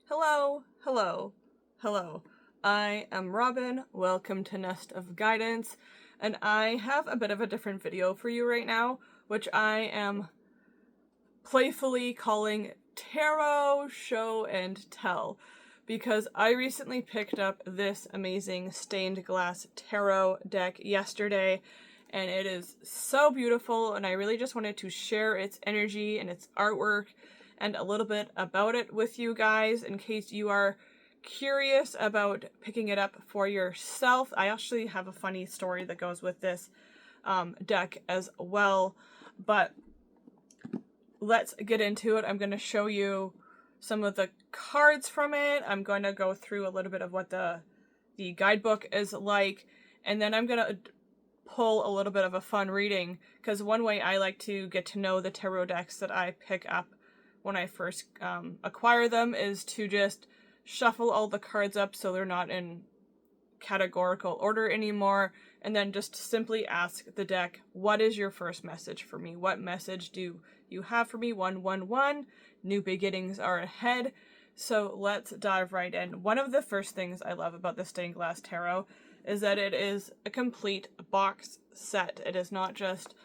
Hello, hello, hello. I am Robin. Welcome to Nest of Guidance, and I have a bit of a different video for you right now, which I am playfully calling Tarot Show and Tell, because I recently picked up this amazing stained glass tarot deck yesterday, and it is so beautiful, and I really just wanted to share its energy and its artwork and a little bit about it with you guys in case you are curious about picking it up for yourself. I actually have a funny story that goes with this deck as well, but let's get into it. I'm going to show you some of the cards from it. I'm going to go through a little bit of what the guidebook is like, and then I'm going to pull a little bit of a fun reading, because one way I like to get to know the tarot decks that I pick up when I first acquire them is to just shuffle all the cards up so they're not in categorical order anymore, and then just simply ask the deck, what is your first message for me? What message do you have for me? 111, new beginnings are ahead. So let's dive right in. One of the first things I love about the stained glass tarot is that it is a complete box set. It is not just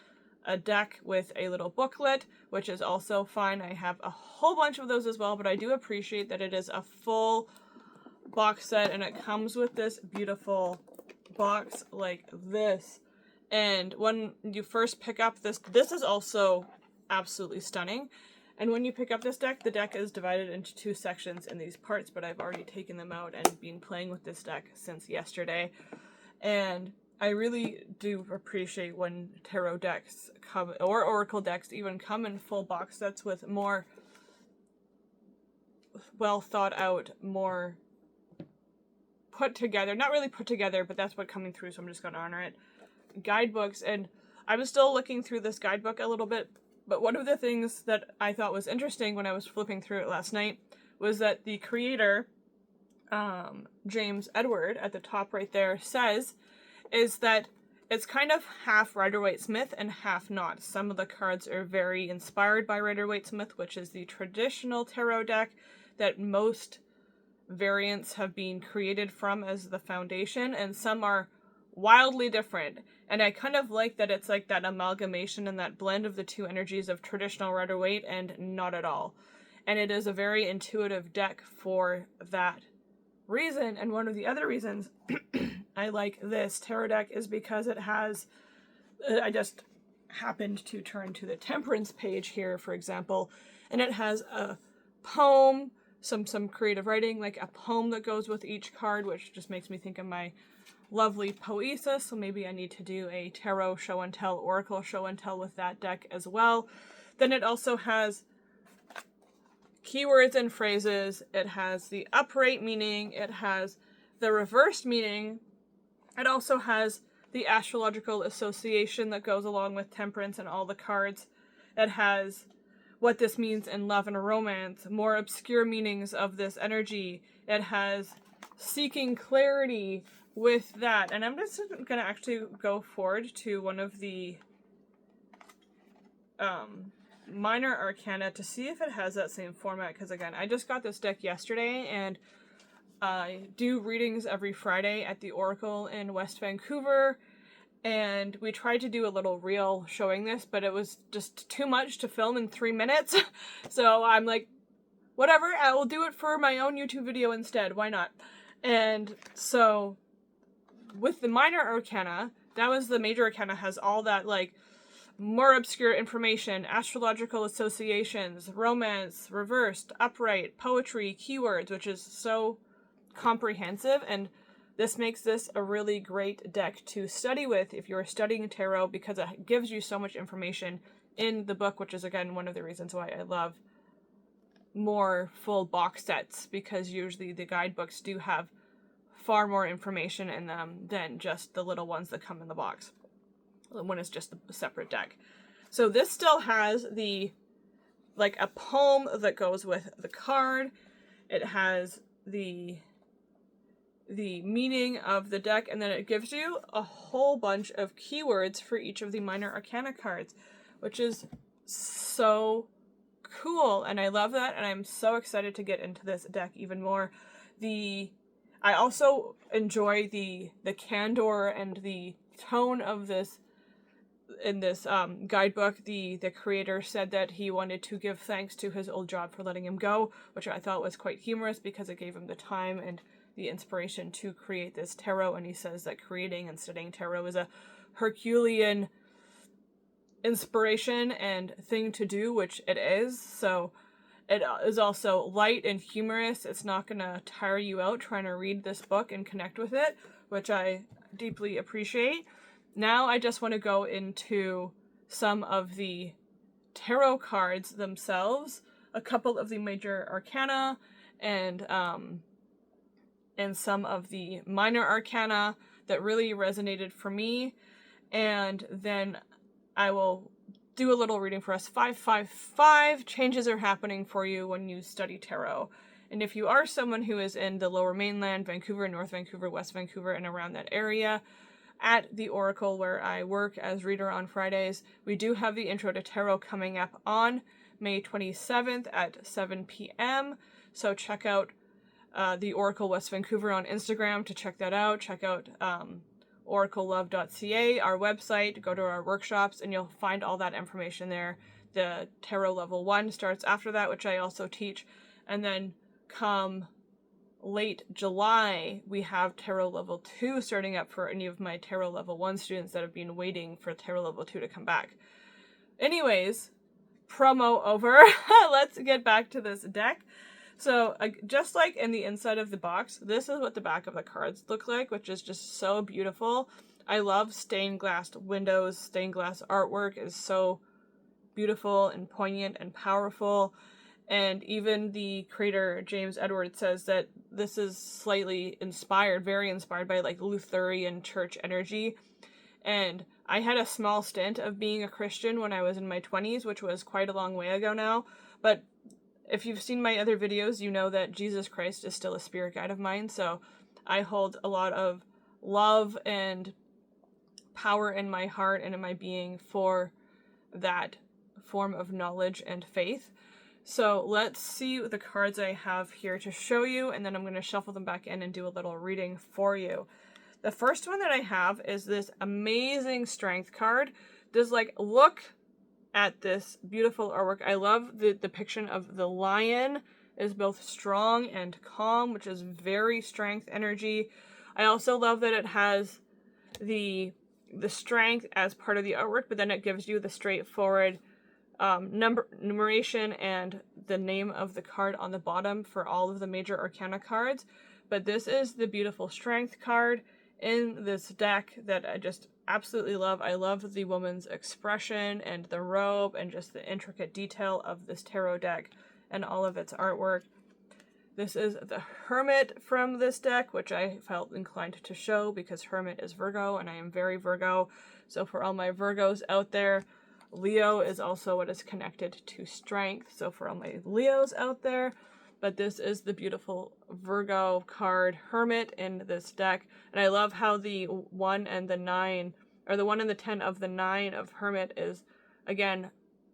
a deck with a little booklet, which is also fine. I have a whole bunch of those as well, but I do appreciate that it is a full box set, and it comes with this beautiful box like this. And when you first pick up this is also absolutely stunning. And when you pick up this deck, the deck is divided into two sections in these parts, but I've already taken them out and been playing with this deck since yesterday. And I really do appreciate when tarot decks come, or oracle decks even, come in full box sets with more well thought out, more put together, not really put together, but that's what coming through, so I'm just going to honor it, guidebooks. And I was still looking through this guidebook a little bit, but one of the things that I thought was interesting when I was flipping through it last night was that the creator, James Edward, at the top right there, says is that it's kind of half Rider-Waite-Smith and half not. Some of the cards are very inspired by Rider-Waite-Smith, which is the traditional tarot deck that most variants have been created from as the foundation, and some are wildly different. And I kind of like that it's like that amalgamation and that blend of the two energies of traditional Rider-Waite and not at all. And it is a very intuitive deck for that reason. And one of the other reasons I like this tarot deck is because it has, I just happened to turn to the Temperance page here, for example, and it has a poem, some creative writing, like a poem that goes with each card, which just makes me think of my lovely poesis. So maybe I need to do a tarot show and tell, oracle show and tell with that deck as well. Then it also has keywords and phrases. It has the upright meaning. It has the reversed meaning. It also has the astrological association that goes along with Temperance and all the cards. It has what this means in love and romance, more obscure meanings of this energy. It has seeking clarity with that. And I'm just going to actually go forward to one of the Minor Arcana to see if it has that same format, because again, I just got this deck yesterday, and I do readings every Friday at the Oracle in West Vancouver, and we tried to do a little reel showing this, but it was just too much to film in 3 minutes. So I'm like, whatever, I will do it for my own YouTube video instead. Why not? And so with the Minor Arcana, that was the Major Arcana, has all that like more obscure information, astrological associations, romance, reversed, upright, poetry, keywords, which is so comprehensive, and this makes this a really great deck to study with if you're studying tarot, because it gives you so much information in the book, which is again one of the reasons why I love more full box sets, because usually the guidebooks do have far more information in them than just the little ones that come in the box when it's just a separate deck. So this still has the like a poem that goes with the card. It has the meaning of the deck, and then it gives you a whole bunch of keywords for each of the Minor Arcana cards, which is so cool, and I love that, and I'm so excited to get into this deck even more. I also enjoy the candor and the tone of this. In this guidebook, the creator said that he wanted to give thanks to his old job for letting him go, which I thought was quite humorous because it gave him the time and the inspiration to create this tarot. And he says that creating and studying tarot is a Herculean inspiration and thing to do, which it is. So it is also light and humorous. It's not gonna tire you out trying to read this book and connect with it, which I deeply appreciate. Now I just want to go into some of the tarot cards themselves, a couple of the Major Arcana, and some of the Minor Arcana that really resonated for me, and then I will do a little reading for us. 555 changes are happening for you when you study tarot. And if you are someone who is in the Lower Mainland, Vancouver, North Vancouver, West Vancouver, and around that area, at the Oracle where I work as reader on Fridays, we do have the Intro to Tarot coming up on May 27th at 7 p.m. So check out the Oracle West Vancouver on Instagram to check that out. Check out oraclelove.ca, our website, go to our workshops, and you'll find all that information there. The Tarot Level 1 starts after that, which I also teach, and then come late July, we have Tarot Level 2 starting up for any of my Tarot Level 1 students that have been waiting for Tarot Level 2 to come back. Anyways, promo over. Let's get back to this deck. So, just like in the inside of the box, this is what the back of the cards look like, which is just so beautiful. I love stained glass windows. Stained glass artwork is so beautiful and poignant and powerful. And even the creator, James Edwards, says that this is slightly inspired, very inspired by like Lutheran church energy. And I had a small stint of being a Christian when I was in my 20s, which was quite a long way ago now. But if you've seen my other videos, you know that Jesus Christ is still a spirit guide of mine. So I hold a lot of love and power in my heart and in my being for that form of knowledge and faith. So let's see the cards I have here to show you, and then I'm going to shuffle them back in and do a little reading for you. The first one that I have is this amazing strength card. Just like, look at this beautiful artwork. I love the depiction of the lion is both strong and calm, which is very strength energy. I also love that it has the strength as part of the artwork, but then it gives you the straightforward numeration and the name of the card on the bottom for all of the Major Arcana cards. But this is the beautiful strength card in this deck that I just absolutely love. I love the woman's expression and the robe and just the intricate detail of this tarot deck and all of its artwork. This is the Hermit from this deck, which I felt inclined to show because Hermit is Virgo and I am very Virgo. So for all my Virgos out there, Leo is also what is connected to strength. So for all my Leos out there, but this is the beautiful Virgo card, Hermit, in this deck. And I love how the 1 and the 9, or the 1 and the 10 of the 9 of Hermit is, again,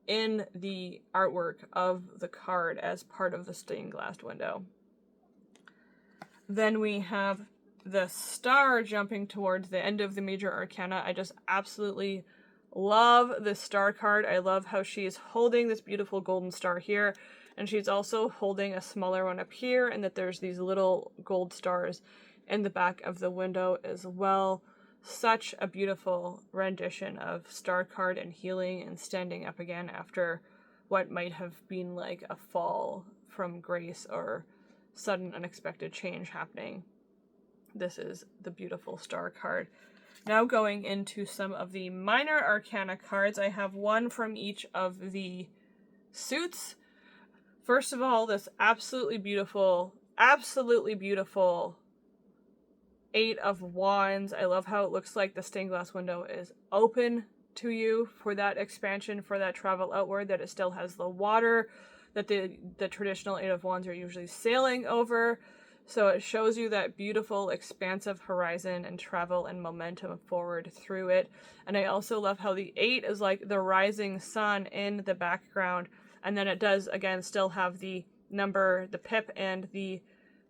in the artwork of the card as part of the stained glass window. Then we have the Star jumping towards the end of the Major Arcana. I just absolutely love this Star card. I love how she's holding this beautiful golden star here, and she's also holding a smaller one up here, and that there's these little gold stars in the back of the window as well. Such a beautiful rendition of Star card and healing and standing up again after what might have been like a fall from grace or sudden unexpected change happening. This is the beautiful Star card. Now going into some of the Minor Arcana cards, I have one from each of the suits. First of all, this absolutely beautiful Eight of Wands. I love how it looks like the stained glass window is open to you for that expansion, for that travel outward, that it still has the water that the traditional Eight of Wands are usually sailing over. So it shows you that beautiful, expansive horizon and travel and momentum forward through it. And I also love how the 8 is like the rising sun in the background And then it does, again, still have the number, the pip, and the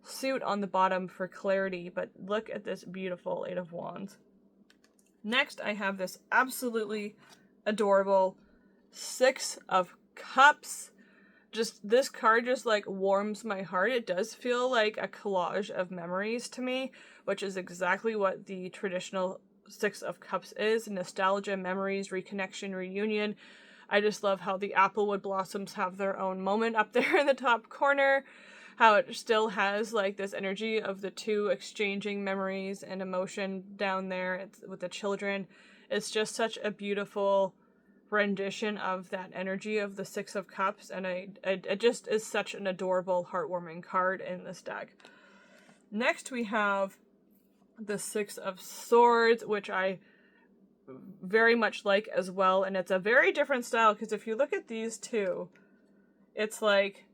suit on the bottom for clarity. But look at this beautiful Eight of Wands. Next, I have this absolutely adorable Six of Cups. Just this card just like warms my heart. It does feel like a collage of memories to me, which is exactly what the traditional Six of Cups is. Nostalgia, memories, reconnection, reunion. I just love how the applewood blossoms have their own moment up there in the top corner. How it still has like this energy of the two exchanging memories and emotion down there with the children. It's just such a beautiful rendition of that energy of the Six of Cups, and it just is such an adorable, heartwarming card in this deck. Next we have the Six of Swords, which I very much like as well, and it's a very different style, because if you look at these two, it's like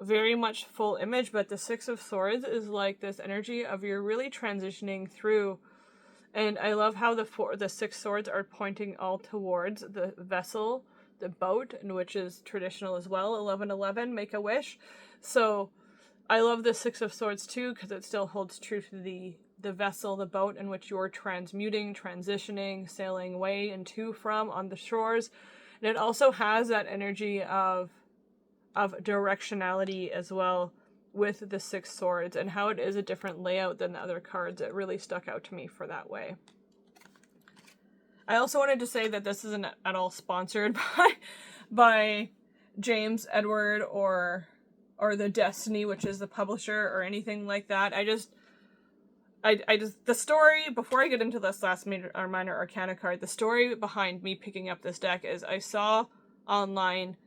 very much full image, but the Six of Swords is like this energy of you're really transitioning through. And I love how the six swords are pointing all towards the vessel, the boat, and which is traditional as well. 1111, make a wish. So I love the Six of Swords too, because it still holds true to the vessel, the boat, in which you're transmuting, transitioning, sailing away and to from on the shores. And it also has that energy of directionality as well, with the Six Swords, and how it is a different layout than the other cards. It really stuck out to me for that way. I also wanted to say that this isn't at all sponsored by James Edward or the Destiny, which is the publisher, or anything like that. I just the story, before I get into this last Minor Arcana card, the story behind me picking up this deck is I saw online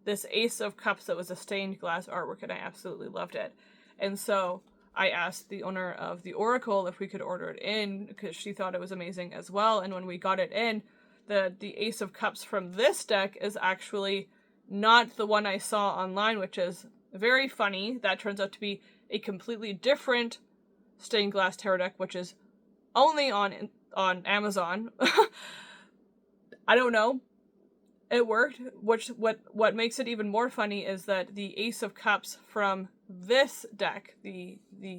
this Ace of Cups that was a stained glass artwork, and I absolutely loved it. And so I asked the owner of the Oracle if we could order it in, because she thought it was amazing as well. And when we got it in, the Ace of Cups from this deck is actually not the one I saw online, which is very funny. That turns out to be a completely different stained glass tarot deck, which is only on Amazon. I don't know. It worked. What makes it even more funny is that the Ace of Cups from this deck, the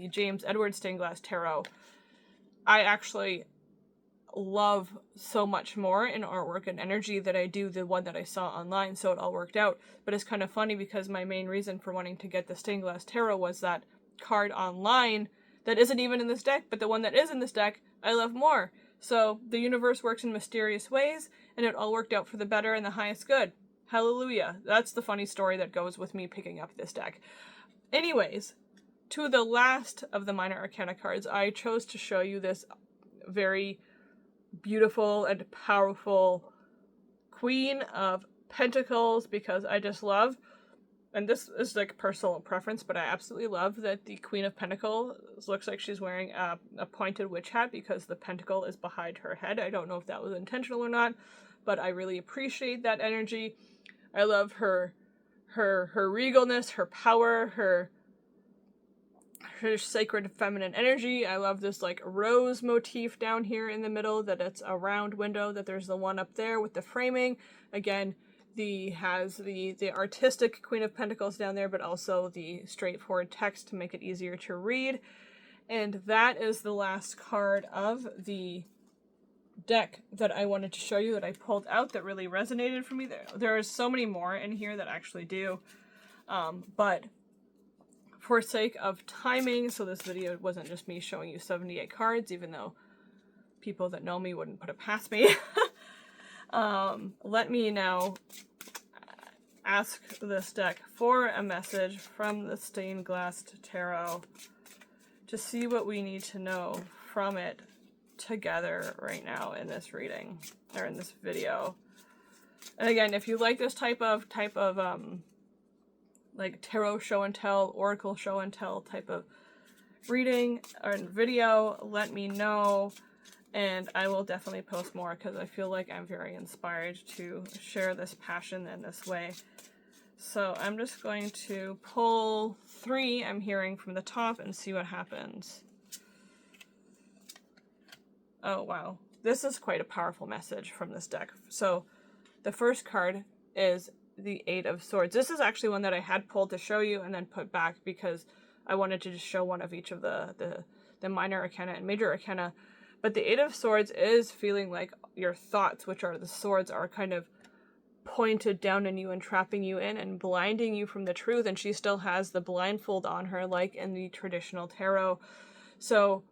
James Edward Stained Glass Tarot, I actually love so much more in artwork and energy that I do the one that I saw online, so it all worked out. But it's kind of funny because my main reason for wanting to get the Stained Glass Tarot was that card online that isn't even in this deck, but the one that is in this deck I love more. So the universe works in mysterious ways, and it all worked out for the better and the highest good. Hallelujah. That's the funny story that goes with me picking up this deck. Anyways, to the last of the Minor Arcana cards, I chose to show you this very beautiful and powerful Queen of Pentacles, because I just love, and this is like personal preference, but I absolutely love that the Queen of Pentacles looks like she's wearing a pointed witch hat because the pentacle is behind her head. I don't know if that was intentional or not, but I really appreciate that energy. I love her regalness, her power, her sacred feminine energy. I love this like rose motif down here in the middle, that it's a round window, that there's the one up there with the framing. Again, has the artistic Queen of Pentacles down there, but also the straightforward text to make it easier to read. And that is the last card of the deck that I wanted to show you, that I pulled out, that really resonated for me. There are so many more in here that actually do, but for sake of timing, so this video wasn't just me showing you 78 cards, even though people that know me wouldn't put it past me. Let me now ask this deck for a message from the Stained Glass Tarot to see what we need to know from it together right now in this reading, or in this video. And again, if you like this type of like tarot show and tell, oracle show and tell type of reading or video, let me know. And I will definitely post more, because I feel like I'm very inspired to share this passion in this way. So I'm just going to pull 3 I'm hearing from the top and see what happens. Oh, wow. This is quite a powerful message from this deck. So the first card is the Eight of Swords. This is actually one that I had pulled to show you and then put back because I wanted to just show one of each of the Minor Arcana and Major Arcana. But the Eight of Swords is feeling like your thoughts, which are the swords, are kind of pointed down on you and trapping you in and blinding you from the truth. And she still has the blindfold on her, like in the traditional tarot. So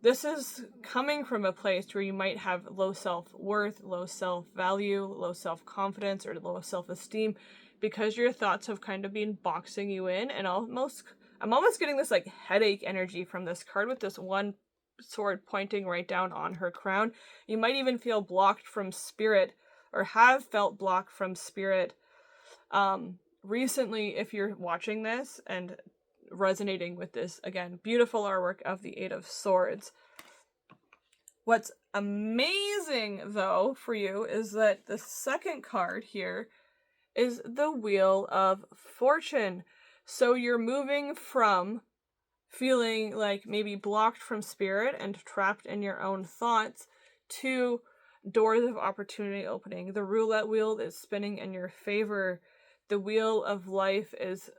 this is coming from a place where you might have low self-worth, low self-value, low self-confidence, or low self-esteem because your thoughts have kind of been boxing you in. And I'm almost getting this like headache energy from this card with this one sword pointing right down on her crown. You might even feel blocked from spirit or have felt blocked from spirit recently if you're watching this and resonating with this, again, beautiful artwork of the Eight of Swords. What's amazing, though, for you is that the second card here is the Wheel of Fortune. So you're moving from feeling like maybe blocked from spirit and trapped in your own thoughts to doors of opportunity opening. The roulette wheel is spinning in your favor. The wheel of life is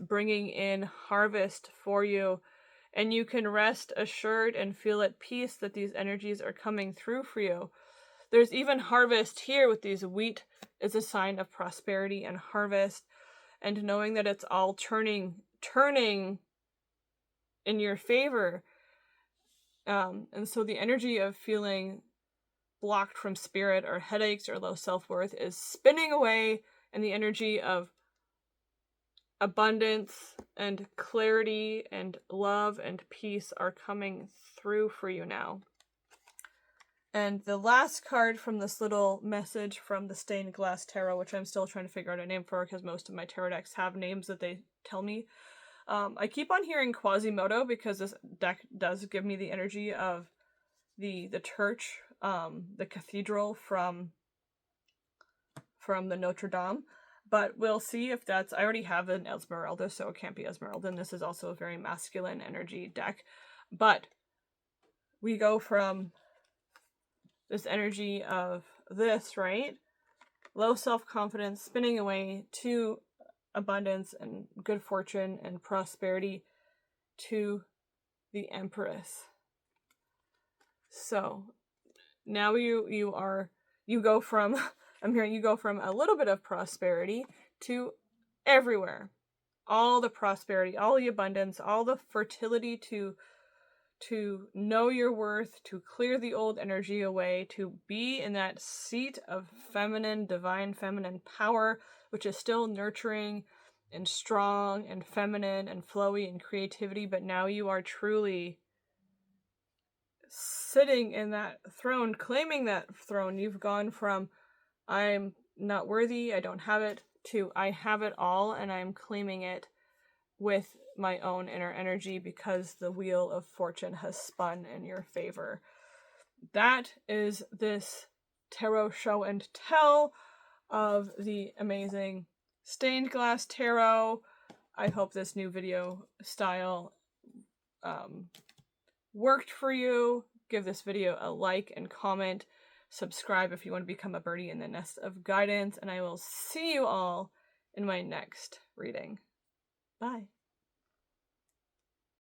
bringing in harvest for you, and you can rest assured and feel at peace that these energies are coming through for you. There's even harvest here with these wheat is a sign of prosperity and harvest, and knowing that it's all turning in your favor. And so the energy of feeling blocked from spirit or headaches or low self-worth is spinning away, and the energy of abundance and clarity and love and peace are coming through for you now. And the last card from this little message from the Stained Glass Tarot, which I'm still trying to figure out a name for because most of my tarot decks have names that they tell me. I keep on hearing Quasimodo because this deck does give me the energy of the church, the cathedral from the Notre Dame. But we'll see if that's... I already have an Esmeralda, so it can't be Esmeralda. And this is also a very masculine energy deck. But we go from this energy of this, right? Low self-confidence, spinning away, to abundance and good fortune and prosperity, to the Empress. So now you go from... I'm hearing you go from a little bit of prosperity to everywhere. All the prosperity, all the abundance, all the fertility to know your worth, to clear the old energy away, to be in that seat of feminine, divine feminine power, which is still nurturing and strong and feminine and flowy and creativity, but now you are truly sitting in that throne, claiming that throne. You've gone from I'm not worthy, I don't have it, to I have it all and I'm claiming it with my own inner energy because the Wheel of Fortune has spun in your favor. That is this tarot show and tell of the amazing Stained Glass Tarot. I hope this new video style worked for you. Give this video a like and comment. Subscribe if you want to become a birdie in the nest of guidance, and I will see you all in my next reading. Bye.